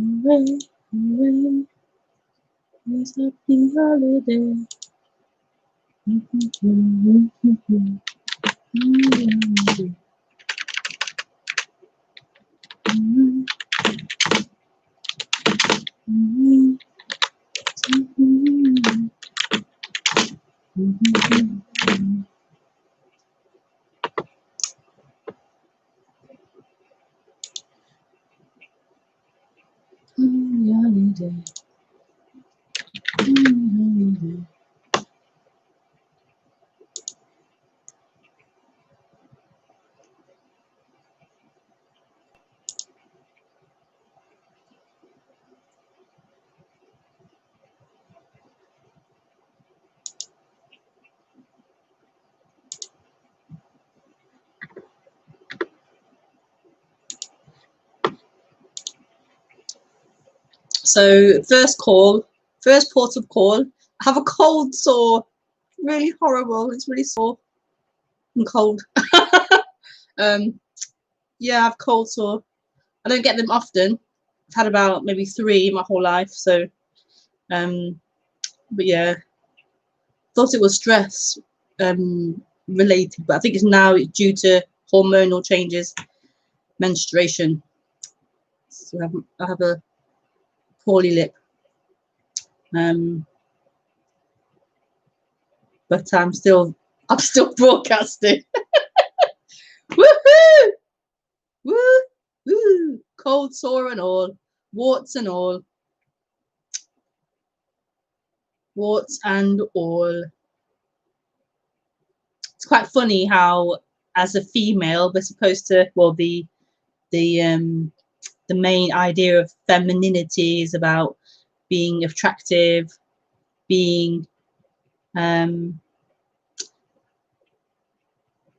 Hooray, hooray, it's happy holiday. So first port of call. I have a cold sore, really horrible. It's really sore and cold. Yeah, I have cold sore. I don't get them often. I've had about maybe 3 my whole life. So, but yeah, thought it was stress related, but I think it's now due to hormonal changes, menstruation. So I have a poorly lip. But I'm still broadcasting. Woohoo! Woo! Woo! Cold sore and all, warts and all, warts and all. It's quite funny how, as a female, we're supposed to. Well, the main idea of femininity is about being attractive, being a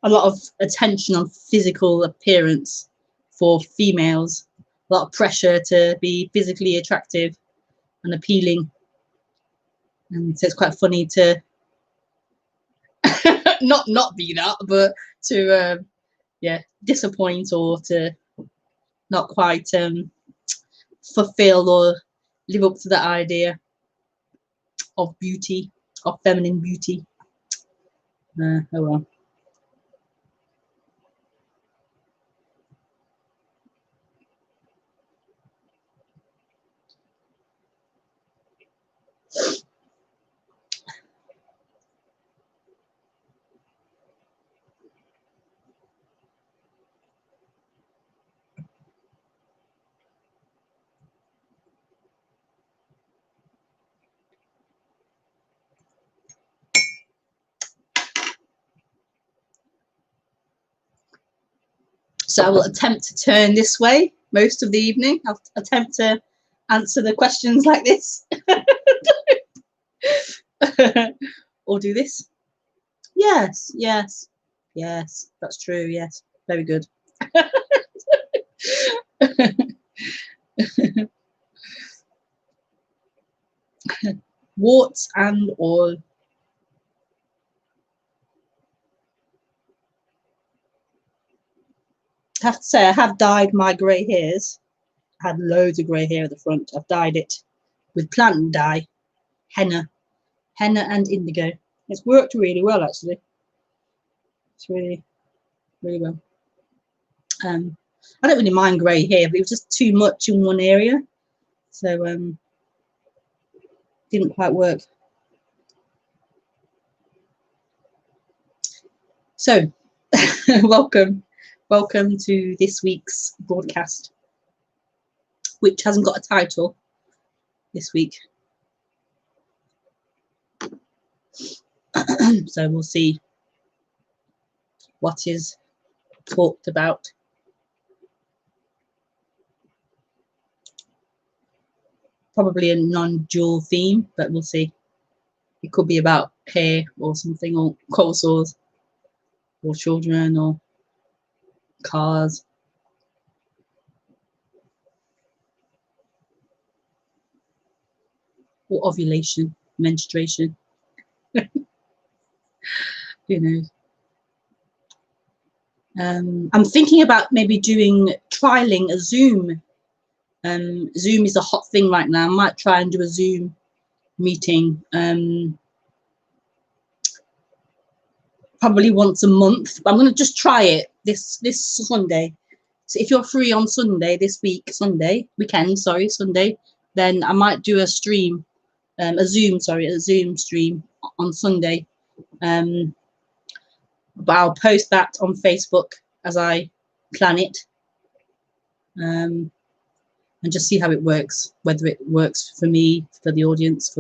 lot of attention on physical appearance for females, a lot of pressure to be physically attractive and appealing, and so it's quite funny to not be that, but to yeah, disappoint or to not quite fulfill or live up to that idea of beauty, of feminine beauty. Oh well. So I will attempt to turn this way most of the evening. I'll attempt to answer the questions like this. Or do this. Yes, yes, yes, that's true. Yes, very good. Warts and all. I have to say, I have dyed my grey hairs. I had loads of grey hair at the front. I've dyed it with plant dye, henna and indigo. It's worked really well, actually. It's really well. I don't really mind grey hair, but it was just too much in one area, so didn't quite work. So welcome to this week's broadcast, which hasn't got a title this week. So we'll see what is talked about. Probably a non-dual theme, but we'll see. It could be about hair or something, or cold sores, or children, or cars. Or ovulation, menstruation. Who knows? I'm thinking about maybe trialing a Zoom Zoom is a hot thing right now. I might try and do a Zoom meeting probably once a month, but I'm going to just try it this Sunday. So if you're free on Sunday this week, Sunday, then I might do a stream, a Zoom stream on Sunday. But I'll post that on Facebook as I plan it, and just see how it works, whether it works for me, for the audience,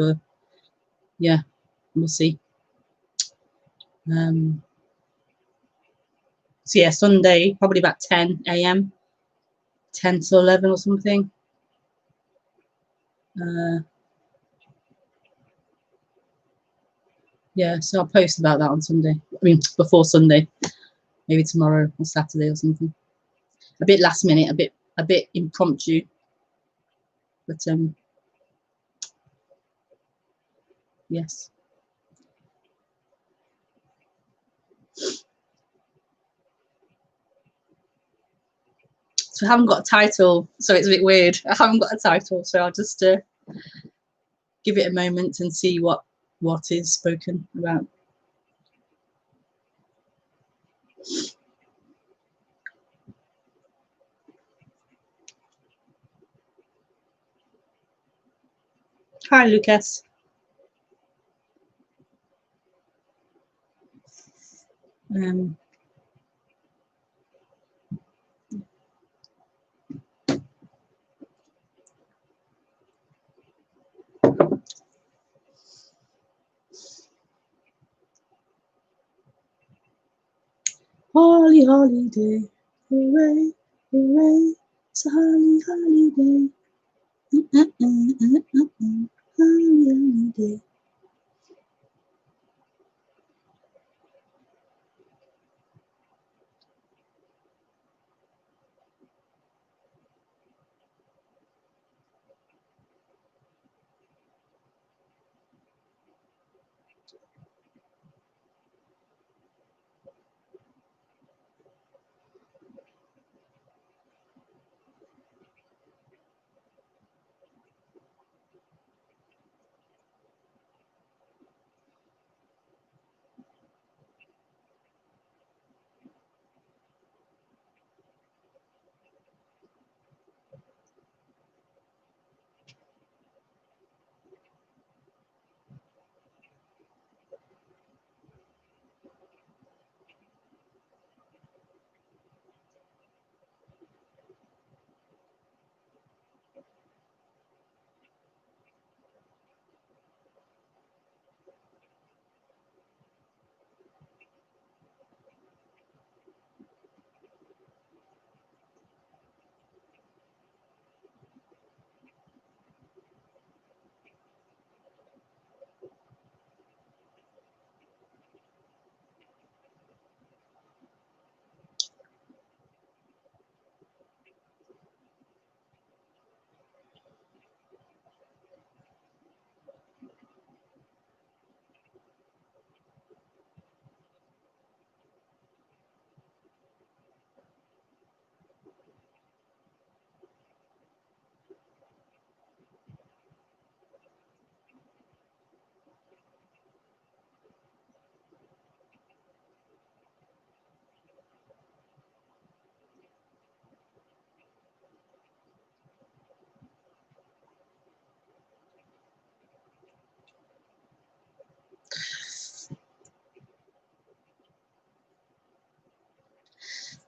yeah, we'll see. So yeah, Sunday, probably about 10 a.m, 10 to 11 or something. Yeah, so I'll post about that on Sunday. I mean, before Sunday, maybe tomorrow or Saturday or something. A bit last minute, a bit impromptu, but yes. So I haven't got a title, so it's a bit weird. I haven't got a title, so I'll just give it a moment and see what is spoken about. Hi, Lucas. Holly holiday, hooray, hooray, it's a holly holiday. Holly holiday.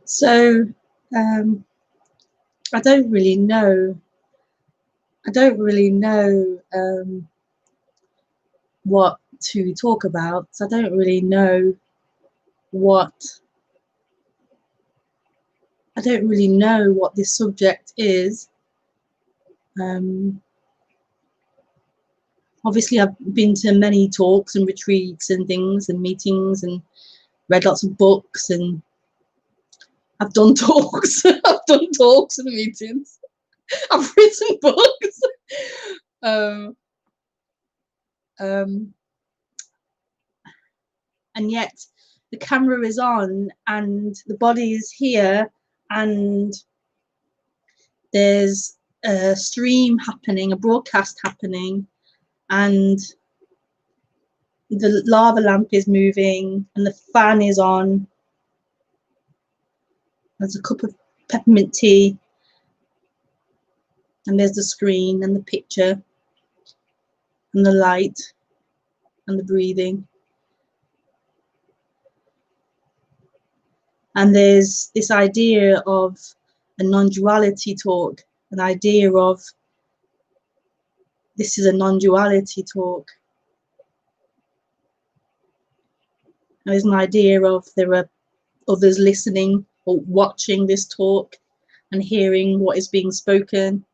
So I don't really know. What to talk about. I don't really know what this subject is. Obviously, I've been to many talks and retreats and things and meetings and read lots of books, and I've done talks. I've done talks and meetings. I've written books. And yet the camera is on and the body is here, and there's a stream happening, a broadcast happening, and the lava lamp is moving and the fan is on. There's a cup of peppermint tea, and there's the screen and the picture and the light and the breathing. And there's this idea of a non-duality talk, an idea of this is a non-duality talk. There's an idea of there are others listening or watching this talk and hearing what is being spoken.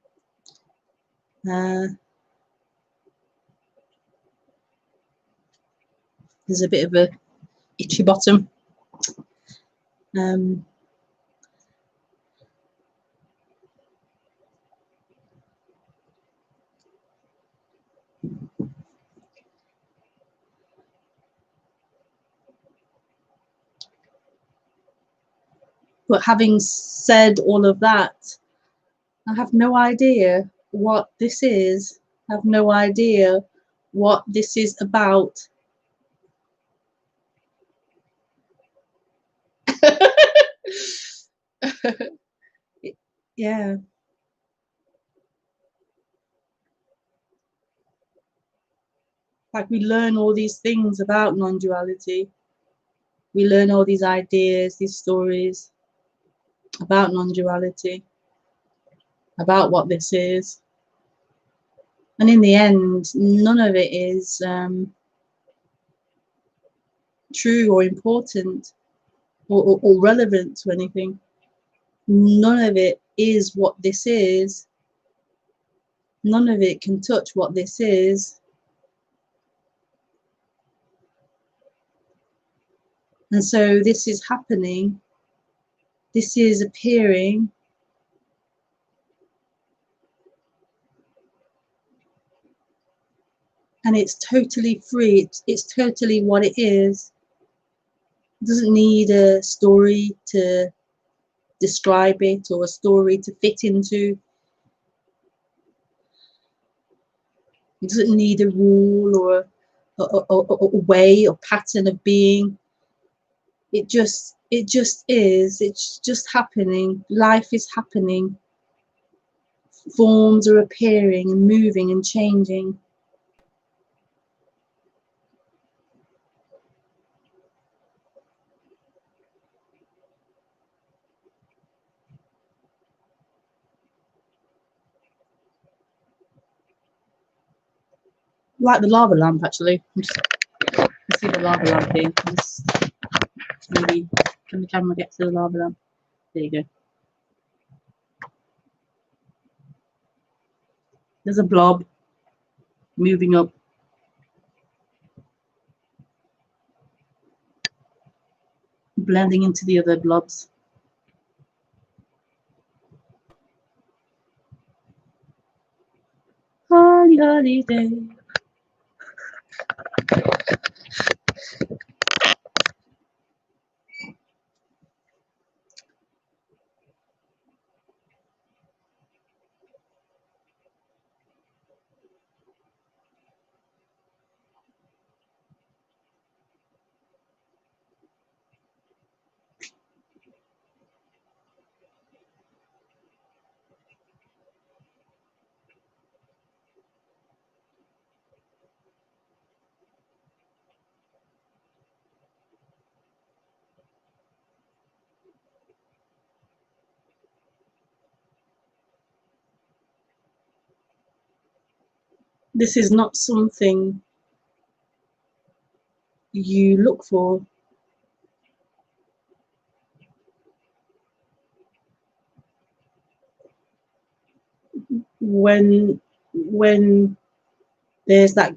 There's a bit of a itchy bottom. But having said all of that, I have no idea what this is. I have no idea what this is about. Yeah. Like we learn all these things about non-duality. We learn all these ideas, these stories about non-duality, about what this is. And in the end, none of it is true or important or relevant to anything. None of it is what this is. None of it can touch what this is. And so this is happening. This is appearing. And it's totally free. It's totally what it is. It doesn't need a story to describe it or a story to fit into. It doesn't need a rule or a way or pattern of being. It just is. It's just happening. Life is happening. Forms are appearing and moving and changing. Like the lava lamp, actually. You see the lava lamp here. Maybe can the camera get to the lava lamp? There you go. There's a blob moving up. Blending into the other blobs. Holy, holy day. This is not something you look for. When there's that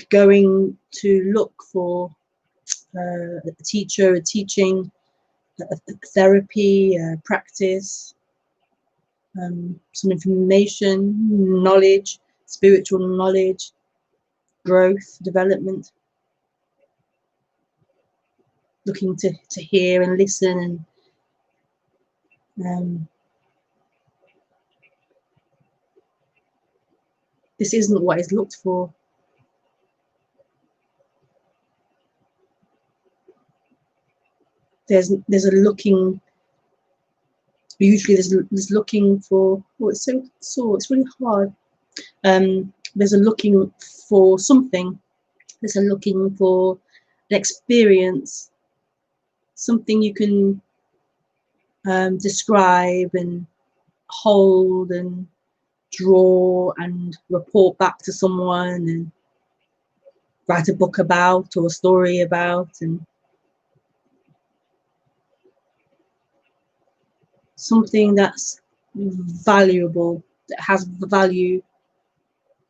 going to look for a teacher, a teaching, a therapy, a practice, some information, knowledge, spiritual knowledge, growth, development, looking to hear and listen and This isn't what is looked for. There's a looking. Usually there's looking for. Oh, it's so sore. It's really hard. There's a looking for something. There's a looking for an experience, something you can describe and hold and draw and report back to someone and write a book about or a story about, and something that's valuable, that has value,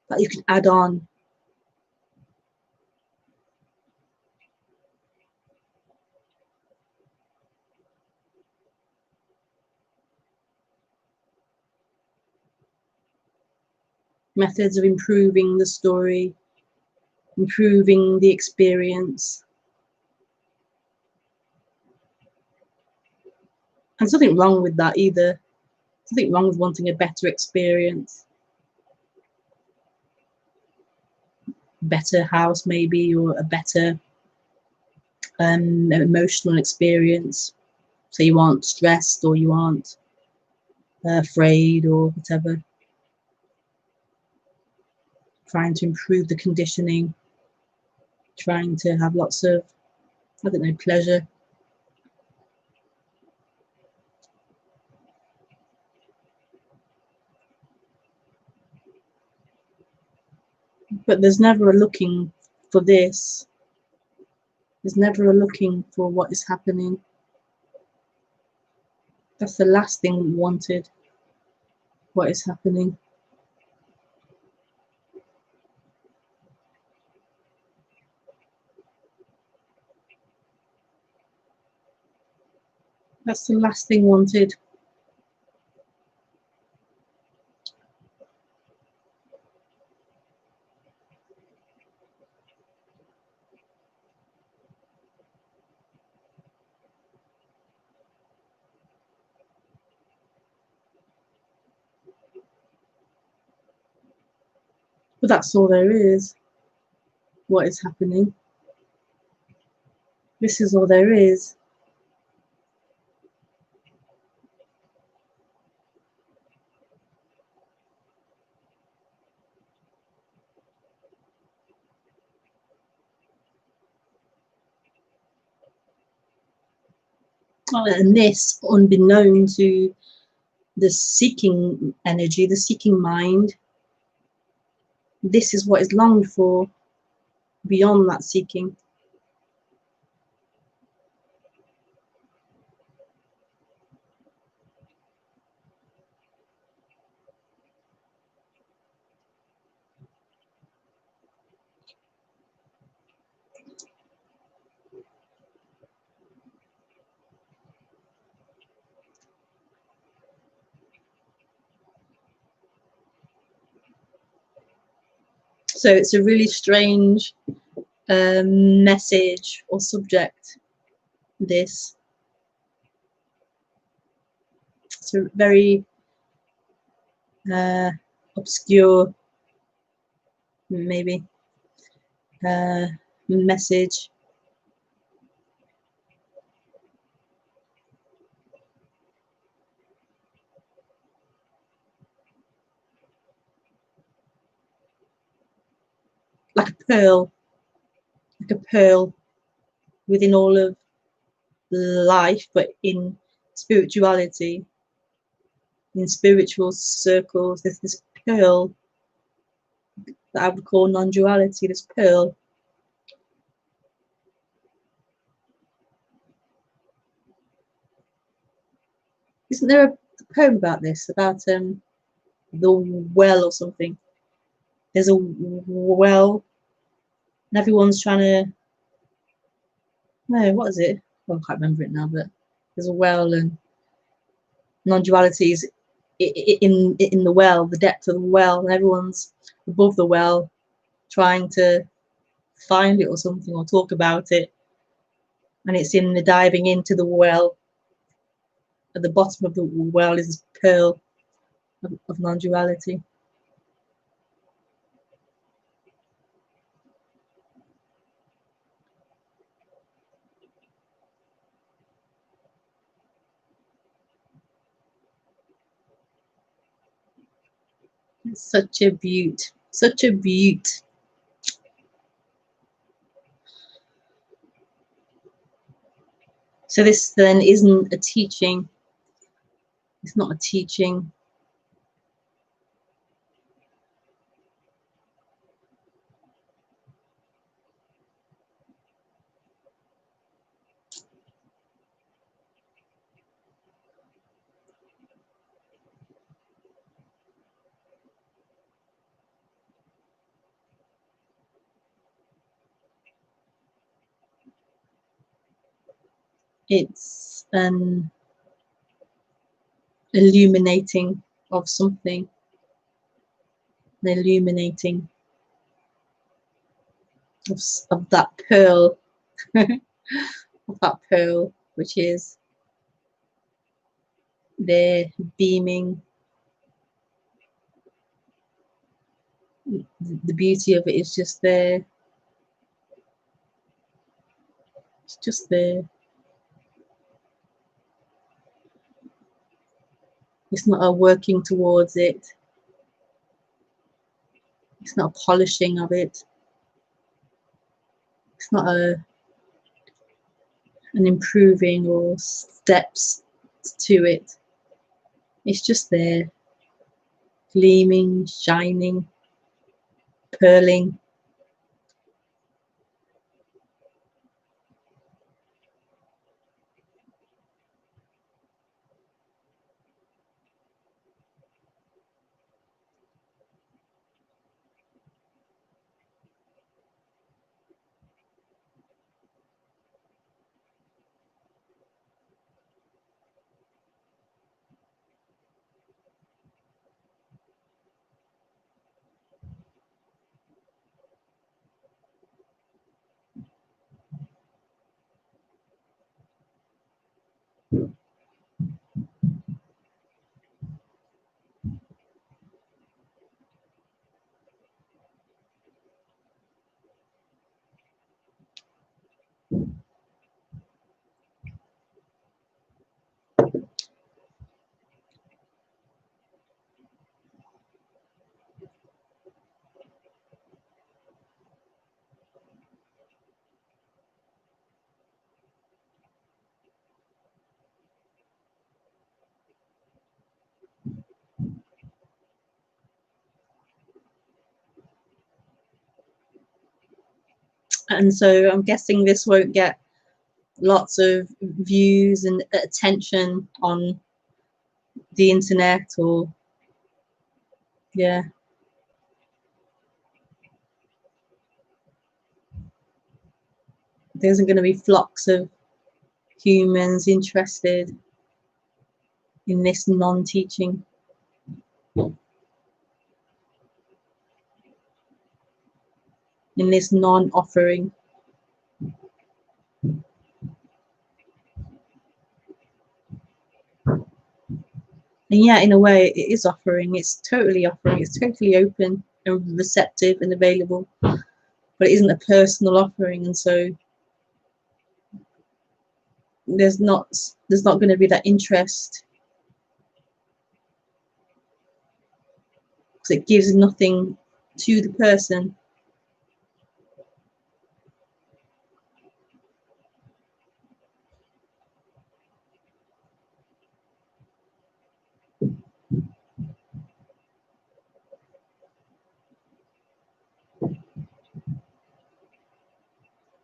that you can add on. Methods of improving the story, improving the experience. And there's nothing wrong with that either. There's nothing wrong with wanting a better experience. Better house maybe, or a better emotional experience. So you aren't stressed or you aren't afraid or whatever. Trying to improve the conditioning, trying to have lots of, I don't know, pleasure. But there's never a looking for this. There's never a looking for what is happening. That's the last thing we wanted, what is happening. That's the last thing wanted. But that's all there is, what is happening. This is all there is. And this, unbeknown to the seeking energy, the seeking mind, this is what is longed for beyond that seeking. So it's a really strange message or subject, this. It's a very obscure, maybe, message. Like a pearl within all of life, but in spirituality, in spiritual circles, there's this pearl that I would call non-duality, this pearl. Isn't there a poem about this, about the well or something? There's a well, and everyone's trying to, no, what is it? Well, I can't remember it now, but there's a well, and non-duality is in the well, the depth of the well, and everyone's above the well trying to find it or something, or talk about it, and it's in the diving into the well. At the bottom of the well is this pearl of non-duality. It's such a beaut, such a beaut. So this then isn't a teaching. It's not a teaching. It's an illuminating of something, an illuminating of that pearl, of that pearl, which is there beaming. The beauty of it is just there. It's just there. It's not a working towards it. It's not a polishing of it. It's not an improving or steps to it. It's just there, gleaming, shining, pearling. And so I'm guessing this won't get lots of views and attention on the internet, or yeah, there isn't going to be flocks of humans interested in this non-teaching. In this non-offering. And yeah, in a way, it is offering. It's totally offering. It's totally open and receptive and available. But it isn't a personal offering, and so there's not going to be that interest, because it gives nothing to the person.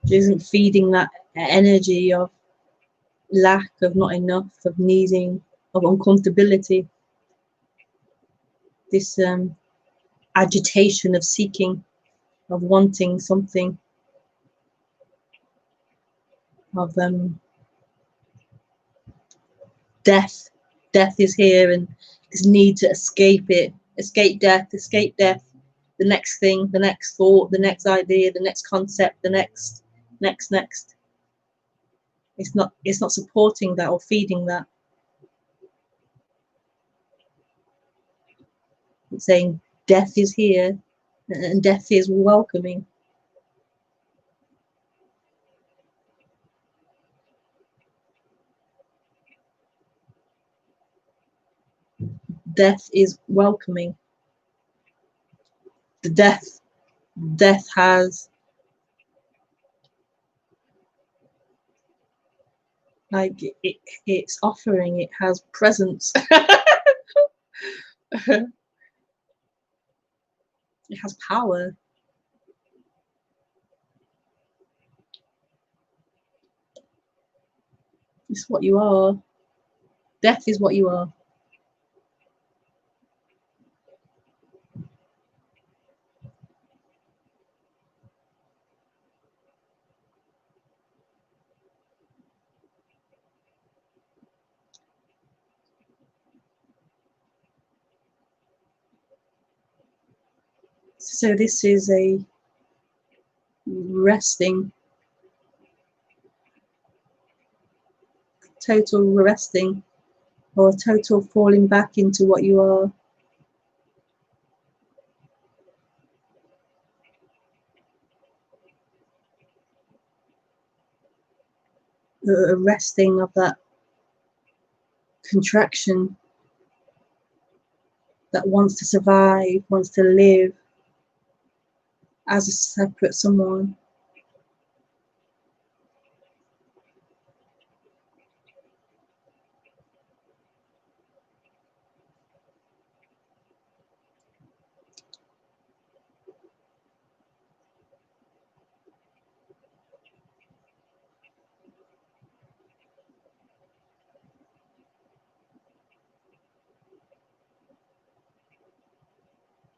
It isn't feeding that energy of lack, of not enough, of needing, of uncomfortability. This agitation of seeking, of wanting something, of death. Death is here, and this need to escape it, escape death, the next thing, the next thought, the next idea, the next concept, the next. It's not supporting that or feeding that. It's saying death is here, and death is welcoming. Death is welcoming. The death has, like, it's offering, it has presence. It has power. It's what you are. Death is what you are. So this is a resting, total resting, or a total falling back into what you are. A resting of that contraction that wants to survive, wants to live as a separate someone.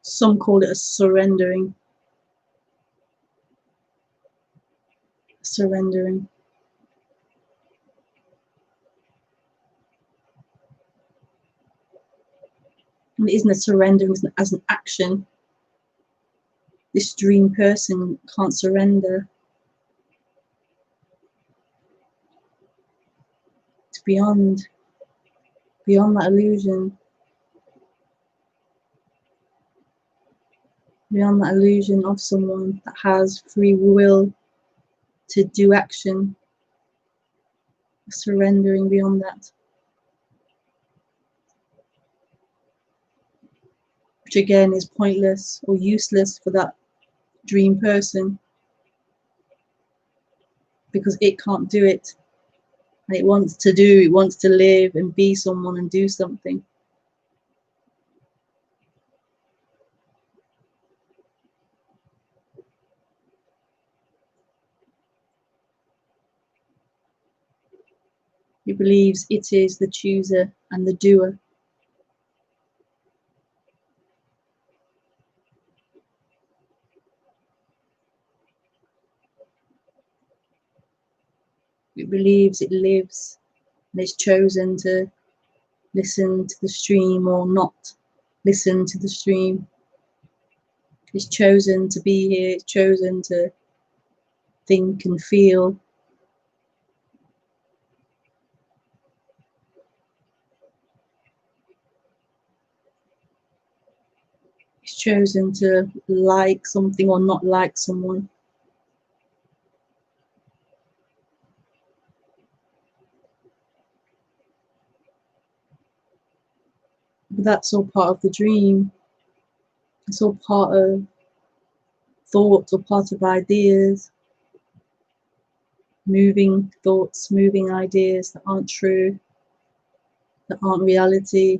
Some call it a surrendering. Surrendering. And it isn't a surrendering as an action. This dream person can't surrender. It's beyond that illusion. Beyond that illusion of someone that has free will to do action. Surrendering beyond that. Which again is pointless or useless for that dream person, because it can't do it. And it wants to live and be someone and do something. It believes it is the chooser and the doer. It believes it lives and it's chosen to listen to the stream or not listen to the stream. It's chosen to be here, it's chosen to think and feel. It's chosen to like something or not like someone. But that's all part of the dream. It's all part of thoughts or part of ideas. Moving thoughts, moving ideas that aren't true, that aren't reality.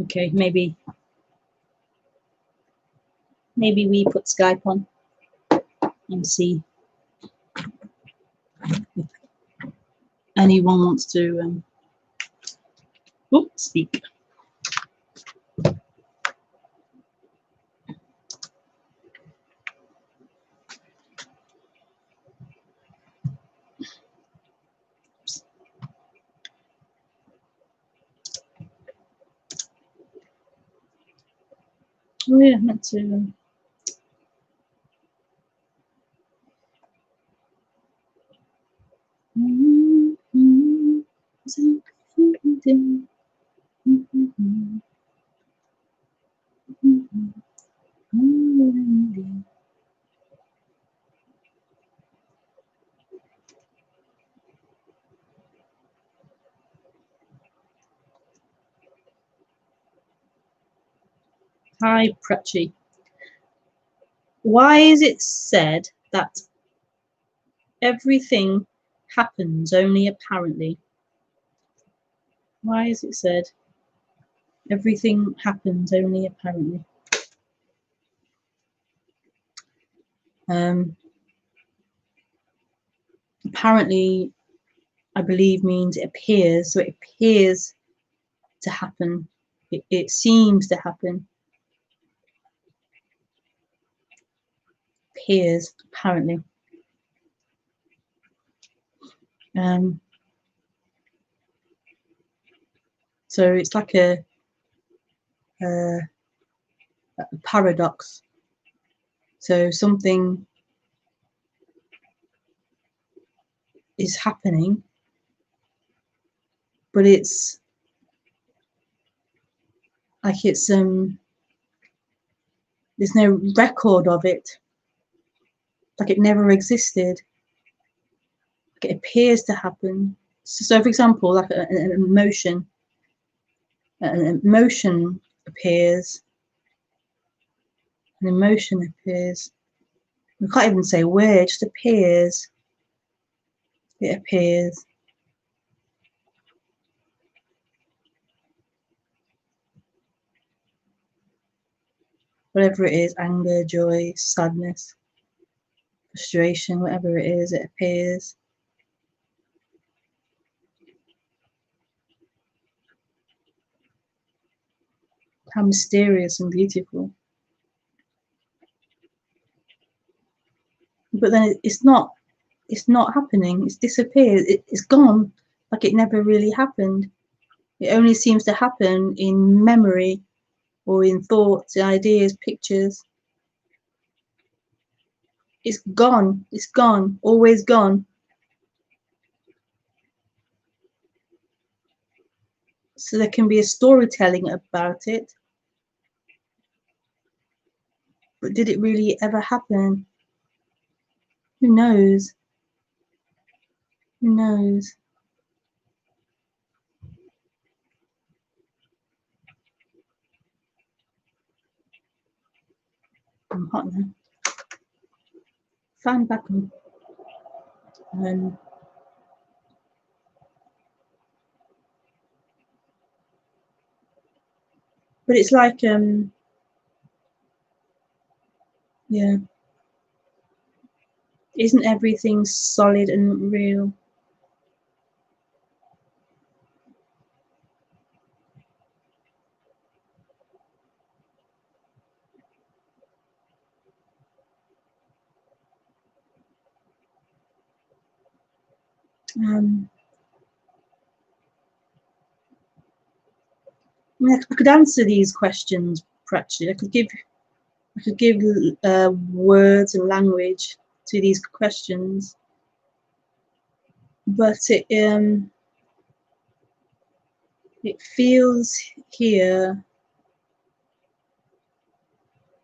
Okay, maybe we put Skype on and see if anyone wants to speak. Oh yeah, meant to. Hi, Pratchett. Why is it said that everything happens only apparently? Why is it said everything happens only apparently? Apparently, I believe, means it appears. So it appears to happen. It seems to happen. Appears, apparently. So it's like a paradox. So something is happening, but it's like there's no record of it, like it never existed, like it appears to happen. So for example, like an emotion appears, an emotion appears. We can't even say where, it just appears. It appears. Whatever it is, anger, joy, sadness, frustration, whatever it is, it appears. How mysterious and beautiful. But then it's not happening. It's disappeared. It's gone, like it never really happened. It only seems to happen in memory or in thoughts, ideas, pictures. It's gone. It's gone. Always gone. So there can be a storytelling about it. But did it really ever happen? Who knows? Who knows? I'm hot now. Fan back on. But it's like yeah. Isn't everything solid and real? I could answer these questions practically. I could give words and language to these questions, but it feels here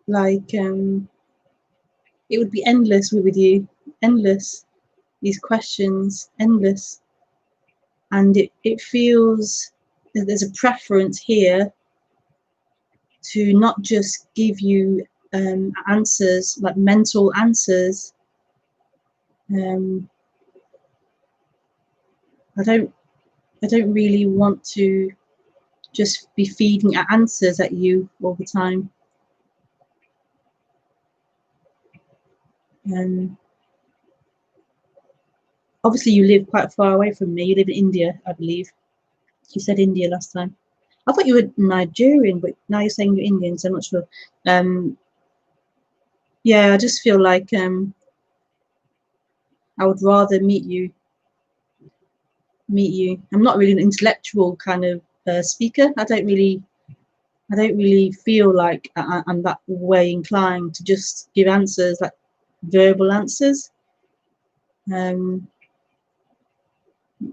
like it would be endless with you, endless. These questions, endless, and it feels that there's a preference here to not just give you answers, like mental answers. I don't really want to just be feeding answers at you all the time. Obviously, you live quite far away from me. You live in India, I believe. You said India last time. I thought you were Nigerian, but now you're saying you're Indian, so I'm not sure. Yeah, I just feel like I would rather meet you. I'm not really an intellectual kind of speaker. I don't really feel like I'm that way inclined to just give answers, like verbal answers.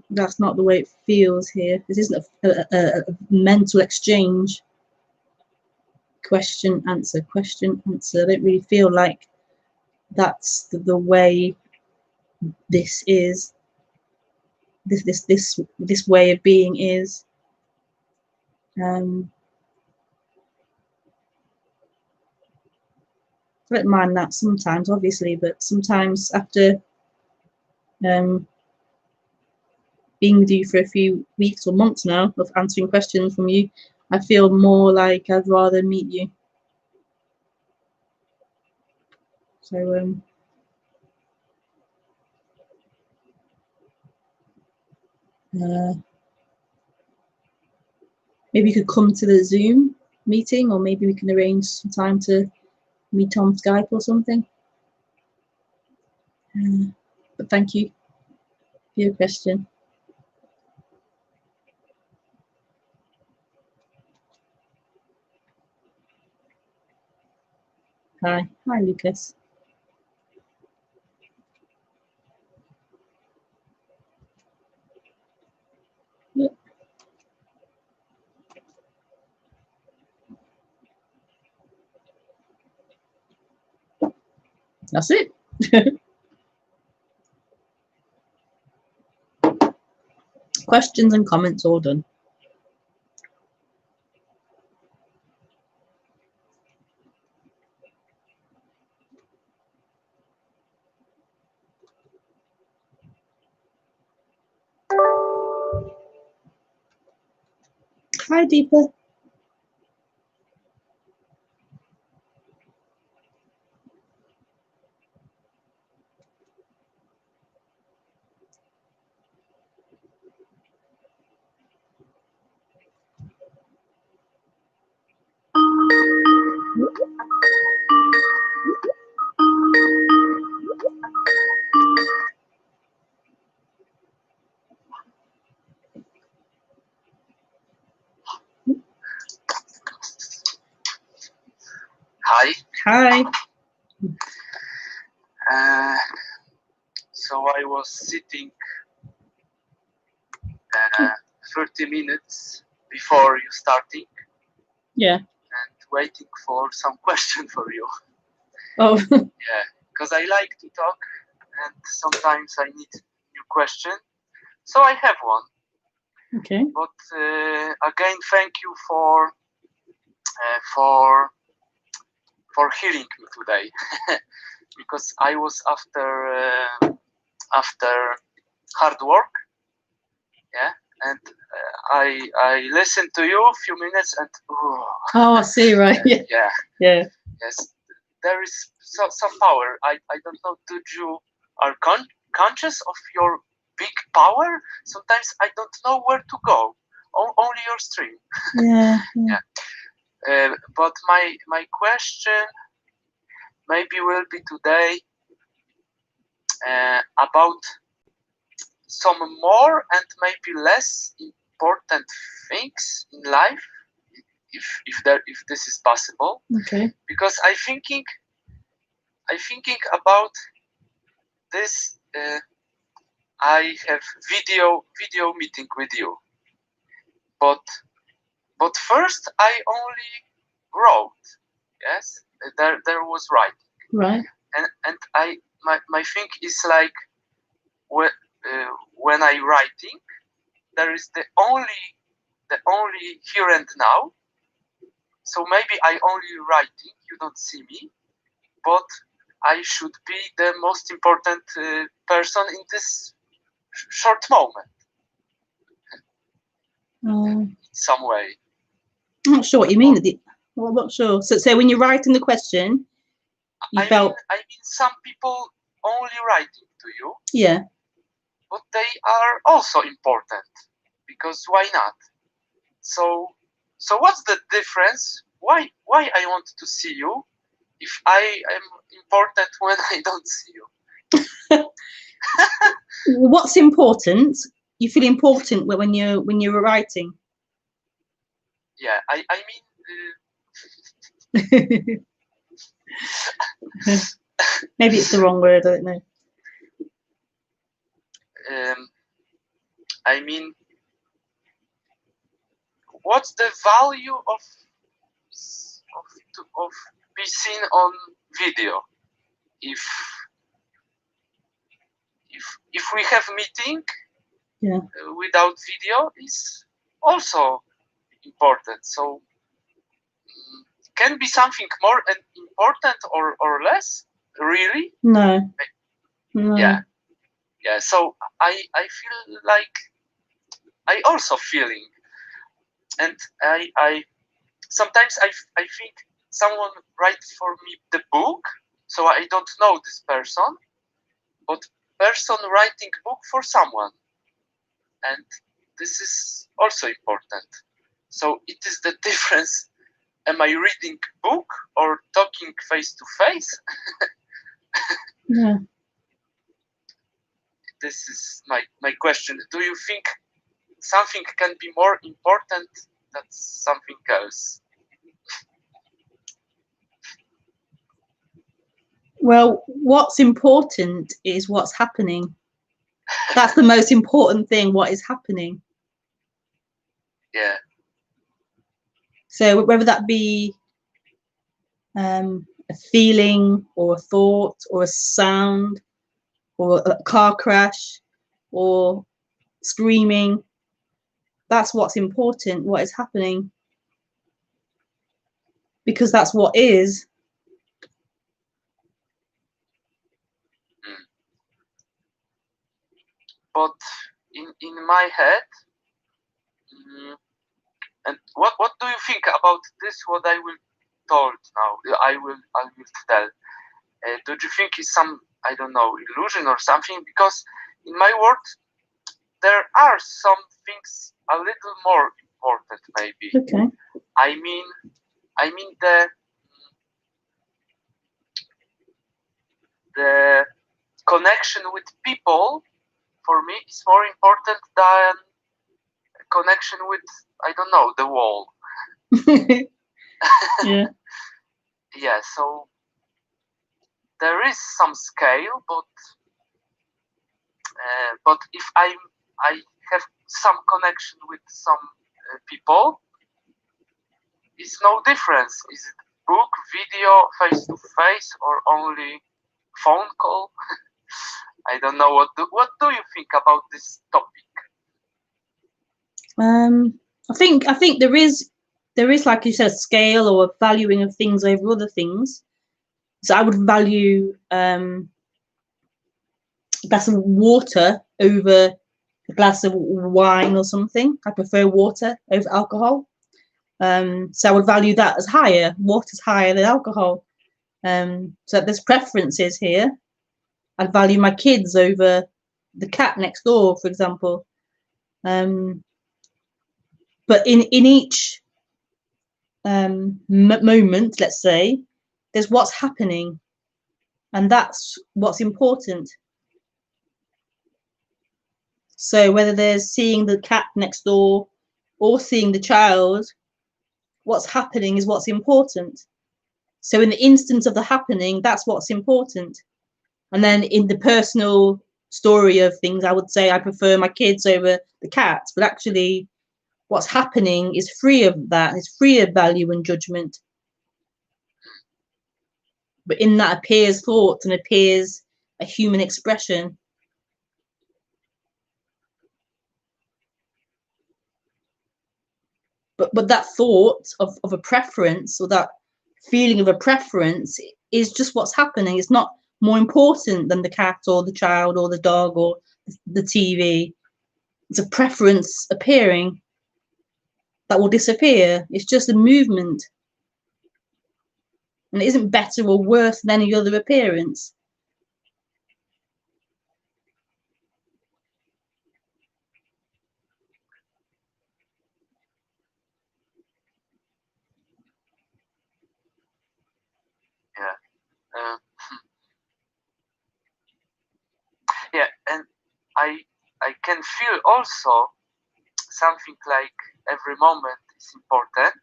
That's not the way it feels here. This isn't a mental exchange. Question, answer, question, answer. I don't really feel like that's the way this is. This way of being is. I don't mind that sometimes, obviously, but sometimes after being with you for a few weeks or months now of answering questions from you, I feel more like I'd rather meet you. So maybe you could come to the Zoom meeting, or maybe we can arrange some time to meet on Skype or something. But thank you for your question. Hi, Lucas. Yep. That's it. Questions and comments all done. Hi, Deepa. Hi. Hi. So I was sitting 30 minutes before you starting. Yeah. And waiting for some question for you. Oh. Yeah, because I like to talk, and sometimes I need new question. So I have one. Okay. But again, thank you for hearing me today, because I was after hard work. Yeah, and I listened to you a few minutes, and oh, I see, right? Yeah. Yeah. Yes, there is some power. I don't know. Did you are conscious of your big power? Sometimes I don't know where to go. Only your stream. Yeah. But my question maybe will be today about some more and maybe less important things in life, if this is possible. Okay. Because I thinking about this. I have video meeting with you, but first I only wrote. Yes, there was writing. Right. And my thing is like when I writing, there is the only here and now. So maybe I only writing, you don't see me, but I should be the most important person in this short moment. In some way. not sure what you mean. Well, I'm not sure. So when you're writing the question, you felt. I mean, some people only writing to you. Yeah. But they are also important, because why not? So what's the difference? Why I want to see you if I am important when I don't see you? What's important? You feel important when you're writing. Yeah, I mean. Maybe it's the wrong word. I don't know. I mean, what's the value of be seen on video? If we have meeting, yeah, without video is also important. So can be something more important or less, really? No. Yeah. So I feel like I also feeling, and I sometimes I think someone writes for me the book, so I don't know this person, but person writing book for someone, and this is also important. So it is the difference. Am I reading book or talking face to face? Yeah. This is my question. Do you think something can be more important than something else? Well, what's important is what's happening. That's the most important thing, what is happening. Yeah. So whether that be a feeling or a thought or a sound or a car crash or screaming, that's what's important, what is happening. Because that's what is. But in my head, and what do you think about this? What I will told now, I will tell. Do you think it's some, I don't know, illusion or something? Because in my world, there are some things a little more important, maybe. Okay. I mean the connection with people for me is more important than connection with, I don't know, the wall. Yeah. Yeah. So there is some scale, but if I have some connection with some people, it's no difference. Is it book, video, face to face, or only phone call? I don't know. What do you think about this topic? I think there is like you said, a scale or a valuing of things over other things. So I would value a glass of water over a glass of wine or something. I prefer water over alcohol. So I would value that as higher. Water's higher than alcohol. So there's preferences here. I'd value my kids over the cat next door, for example. But in each moment, let's say, there's what's happening, and that's what's important. So whether there's seeing the cat next door or seeing the child, what's happening is what's important. So in the instance of the happening, that's what's important. And then in the personal story of things, I would say I prefer my kids over the cats, but actually what's happening is free of that. It's free of value and judgment. But in that appears thought and appears a human expression. But that thought of a preference, or that feeling of a preference, is just what's happening. It's not more important than the cat or the child or the dog or the TV. It's a preference appearing. that will disappear. It's just a movement, and it isn't better or worse than any other appearance. Yeah. Yeah, and I can feel also something like every moment is important,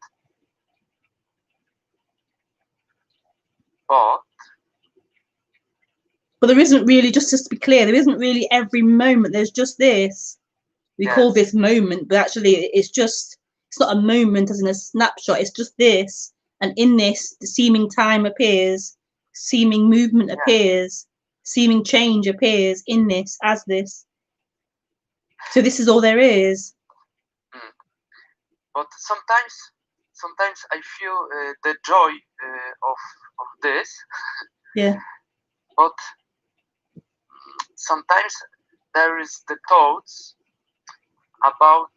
but there isn't really, just to be clear, there isn't really every moment. There's just this. We call this moment, but actually it's not a moment as in a snapshot. It's just this, and in this, the seeming time appears, seeming movement appears, seeming change appears in this as this. So this is all there is. But sometimes I feel the joy of this. Yeah. But sometimes there is the thoughts about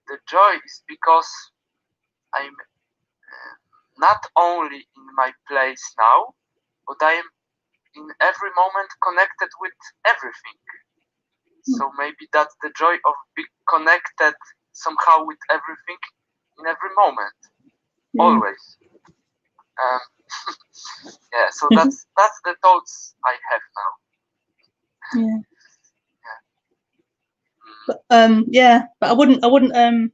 the joy is because I'm not only in my place now, but I am in every moment connected with everything. So maybe that's the joy of being connected somehow with everything in every moment, always. Yeah, so that's the thoughts I have now. Yeah. But I wouldn't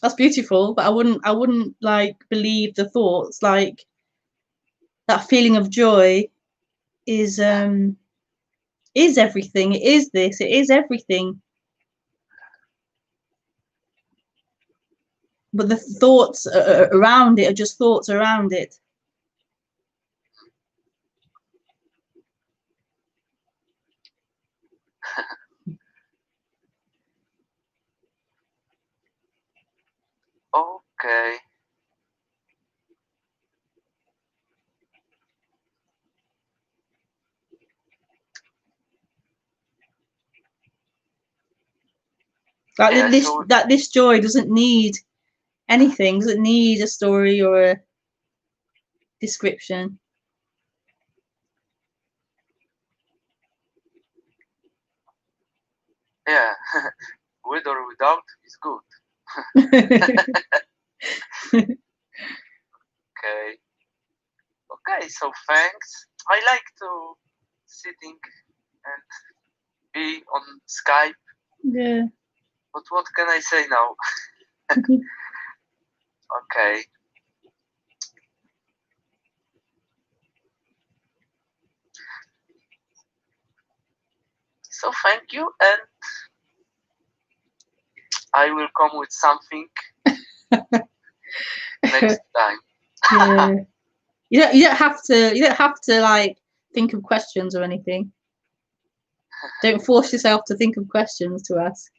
that's beautiful, but I wouldn't like believe the thoughts, like that feeling of joy is everything. It is this, it is everything. But the thoughts around it are just thoughts around it. Okay. Like Yeah, this joy doesn't need anything, doesn't need a story or a description. Yeah, with or without is good. Okay, so thanks. I like to sitting and be on Skype. Yeah. But what can I say now? Okay. So thank you, and I will come with something next time. Yeah. You don't have to like think of questions or anything. Don't force yourself to think of questions to ask.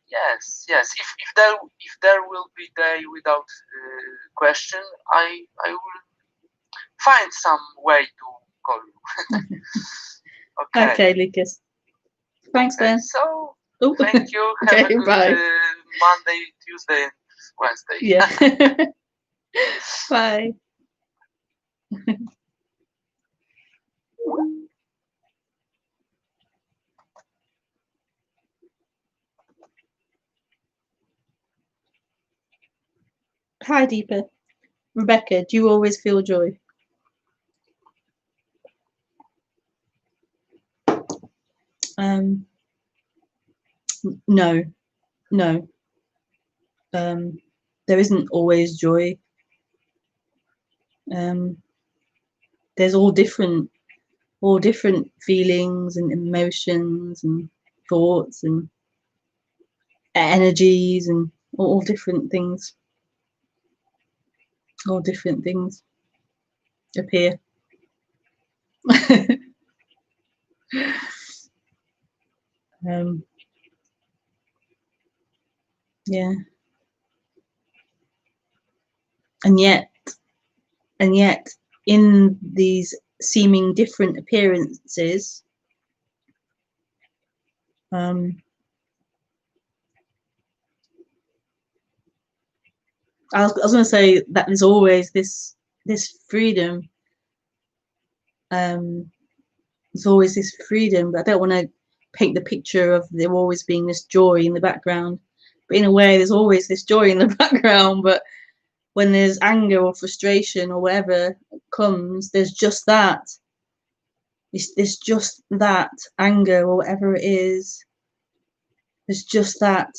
Yes. If there will be day without question, I will find some way to call you. Okay. Okay, Lucas. Thanks, Ben. So thank you. Okay, Have a good Monday, Tuesday, and Wednesday. Yeah. Bye. Hi, Deepa. Rebekah, do you always feel joy? No. There isn't always joy. There's all different feelings and emotions and thoughts and energies and all different things. All different things appear. Yeah. And yet in these seeming different appearances, I was going to say that there's always this freedom. There's always this freedom, but I don't want to paint the picture of there always being this joy in the background. But in a way, there's always this joy in the background. But when there's anger or frustration or whatever comes, there's just that. It's just that anger or whatever it is. There's just that.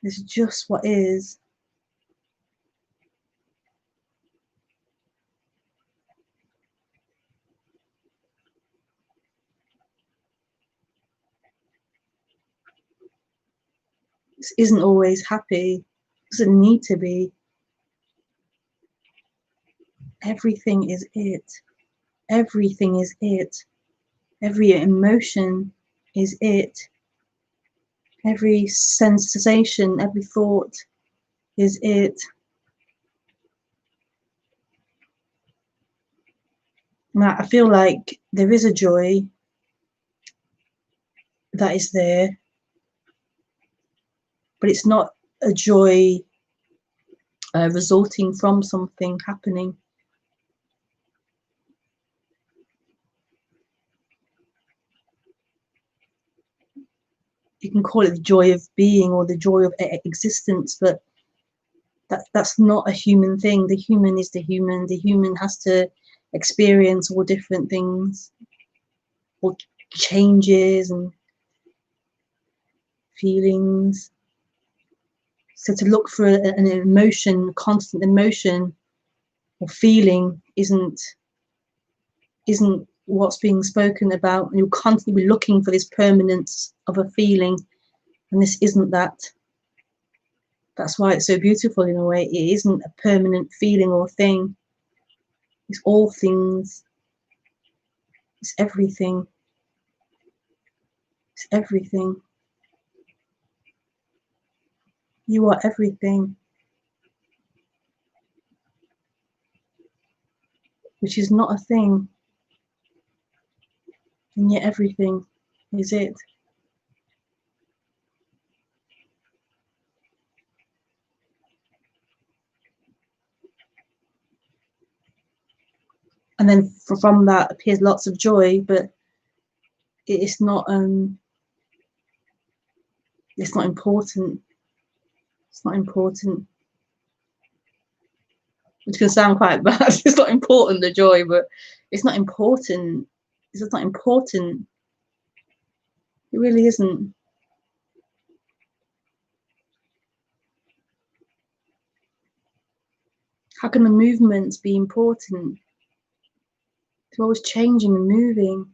It's just what is. This isn't always happy. It doesn't need to be. Everything is it. Everything is it. Every emotion is it. Every sensation, every thought is it. Now, I feel like there is a joy that is there, but it's not a joy resulting from something happening. You can call it the joy of being or the joy of existence, but that's not a human thing. The human is the human. The human has to experience all different things, all changes and feelings. So to look for an emotion, constant emotion or feeling isn't what's being spoken about. And you'll constantly be looking for this permanence of a feeling, and this isn't that. That's why it's so beautiful in a way. It isn't a permanent feeling or thing. It's all things. It's everything. It's everything. You are everything, which is not a thing, and yet everything is it. And then from that appears lots of joy, but it's not important. It's not important. It's going to sound quite bad. It's not important, the joy, but it's not important. It's just not important. It really isn't. How can the movements be important? They're always changing and moving.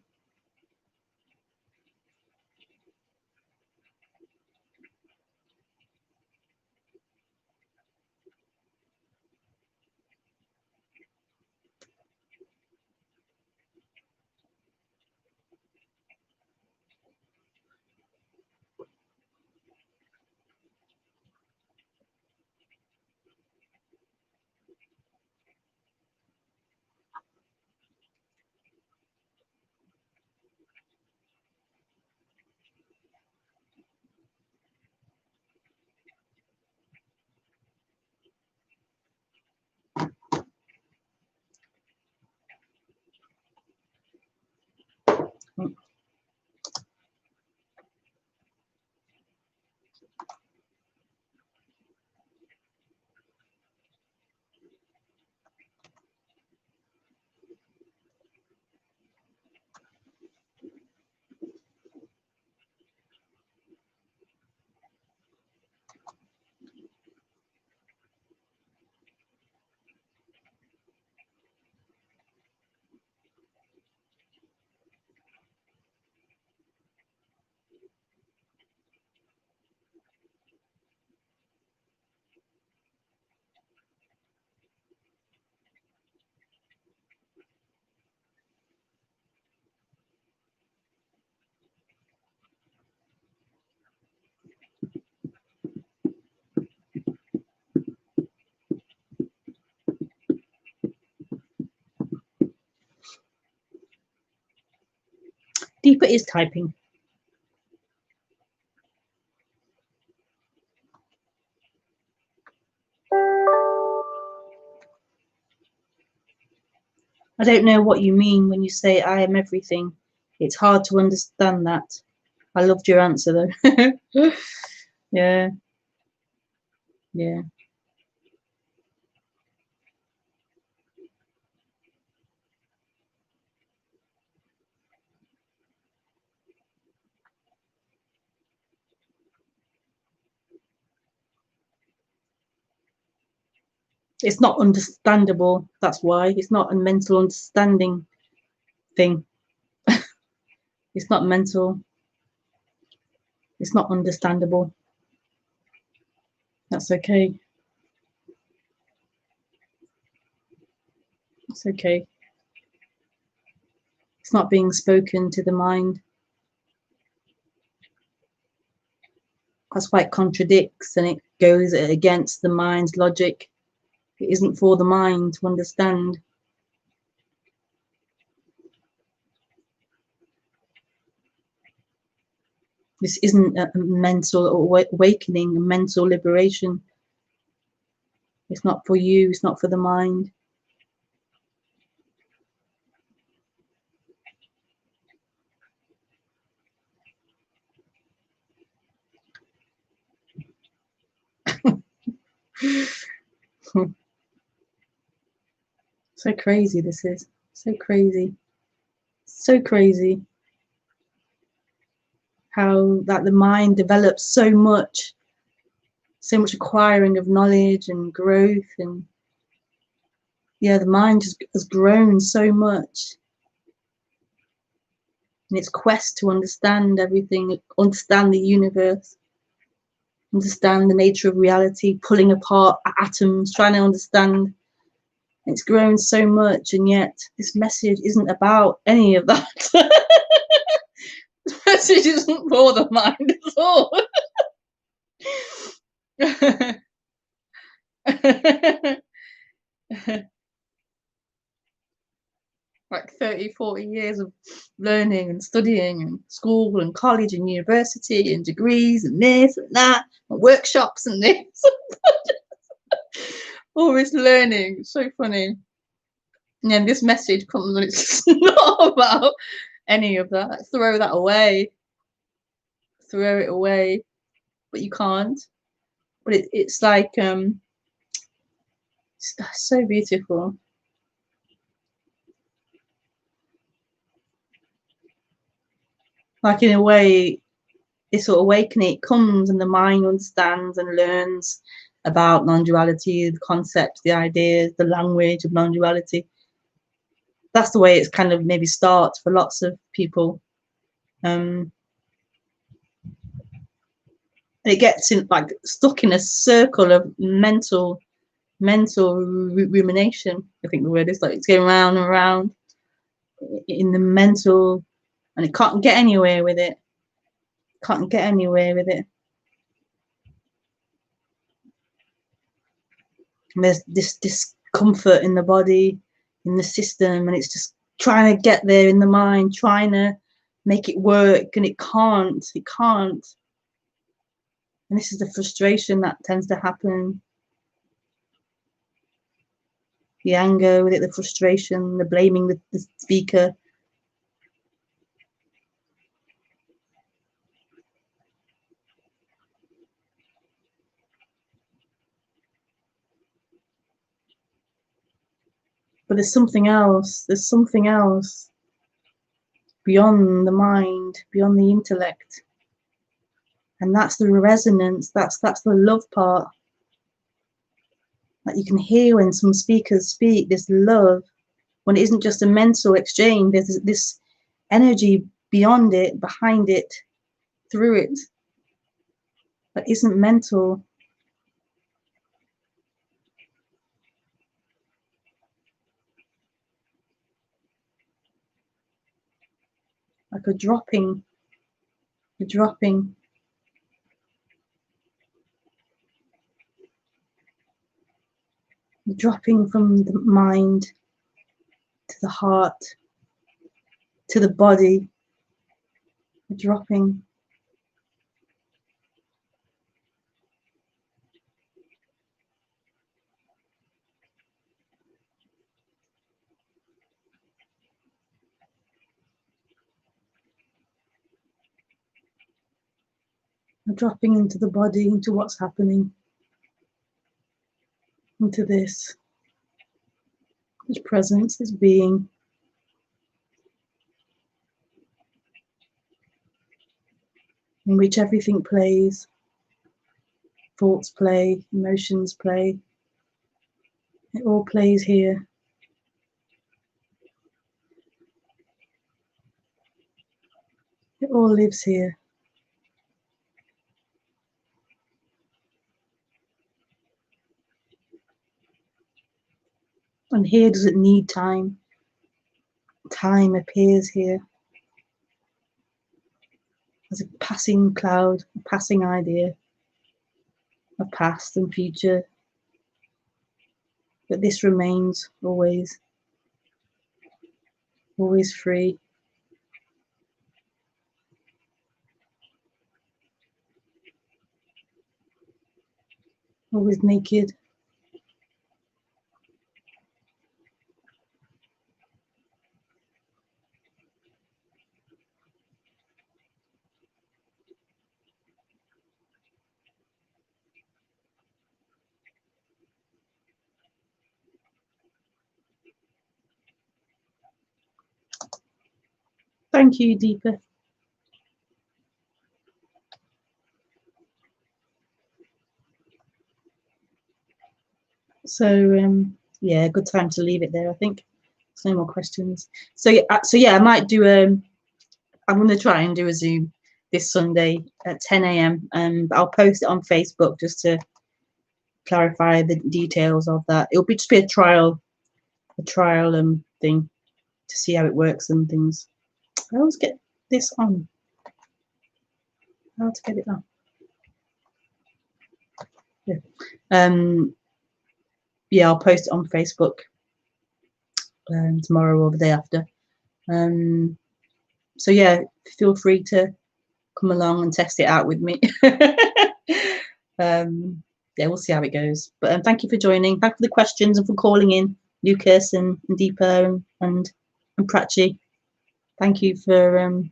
Deepa is typing. I don't know what you mean when you say I am everything. It's hard to understand that. I loved your answer though. Yeah, yeah. It's not understandable. That's why. It's not a mental understanding thing. It's not mental. It's not understandable. That's okay. It's okay. It's not being spoken to the mind. That's why it contradicts and it goes against the mind's logic. It isn't for the mind to understand. This isn't a mental awakening, a mental liberation. It's not for you, it's not for the mind. So crazy this is. So crazy. So crazy. How that the mind develops so much acquiring of knowledge and growth, and yeah, the mind has grown so much in its quest to understand everything, understand the universe, understand the nature of reality, pulling apart atoms, trying to understand. It's grown so much, and yet this message isn't about any of that. This message isn't for the mind at all. Like 30, 40 years of learning and studying and school and college and university and degrees and this and that and workshops and this. All this learning. It's so funny. And then this message comes and it's not about any of that. Throw that away. Throw it away. But you can't. But it's like it's so beautiful. Like in a way, this sort of awakening, it comes and the mind understands and learns about non-duality, the concepts, the ideas, the language of non-duality. That's the way it's kind of maybe starts for lots of people. It gets in like stuck in a circle of mental rumination. I think the word is like it's going round and round in the mental, and it can't get anywhere with it. Can't get anywhere with it. And there's this discomfort in the body, in the system, and it's just trying to get there in the mind, trying to make it work, and it can't. It can't. And this is the frustration that tends to happen. The anger with it, the frustration, the blaming the speaker. But there's something else. There's something else beyond the mind, beyond the intellect. And that's the resonance, that's the love part. That you can hear when some speakers speak, this love, when it isn't just a mental exchange, there's this energy beyond it, behind it, through it, that isn't mental. Like a dropping, a dropping. Dropping from the mind to the heart, to the body, dropping. Dropping into the body, into what's happening, into this presence, this being. In which everything plays, thoughts play, emotions play. It all plays here. It all lives here. And here doesn't need time. Time appears here as a passing cloud, a passing idea of past and future. But this remains always, always free. Always naked. Thank you, Deepa. So yeah, good time to leave it there, I think. There's no more questions. So yeah, I might do I'm going to try and do a Zoom this Sunday at 10 a.m. I'll post it on Facebook just to clarify the details of that. It'll just be a trial thing to see how it works and things. I always get this on. How to get it on? Yeah. Yeah, I'll post it on Facebook tomorrow or the day after. So yeah, feel free to come along and test it out with me. Yeah, we'll see how it goes. But thank you for joining. Thank you for the questions and for calling in, Lucas and Deepa and Prachi. Thank you for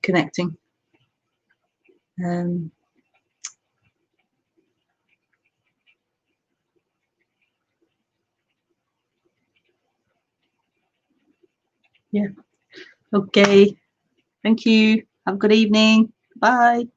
connecting. Yeah. Okay. Thank you. Have a good evening. Bye.